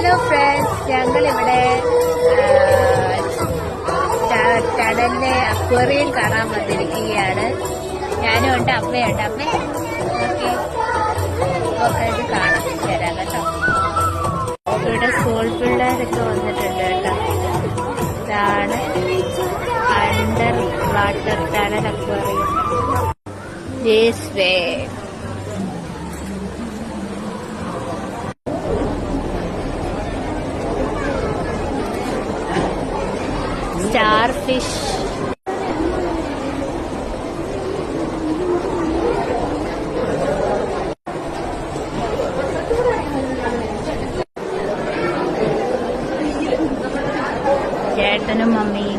Hello friends, ഞങ്ങളിവിടെ ടണലിലെ aquarium കാണാൻ വന്നിരിക്കുകയാണ്. ഞാനും ഉണ്ട്, അമ്മയുണ്ട്. അമ്മ ഓക്കെ, ഇത് കാണാൻ തരാം കേട്ടോ. ഇവിടെ സ്കൂൾ പിള്ളേരൊക്കെ വന്നിട്ടുണ്ട് കേട്ടോ. ഇതാണ് under water tunnel aquarium. This way. Starfish. ചേട്ടനും മമ്മിയും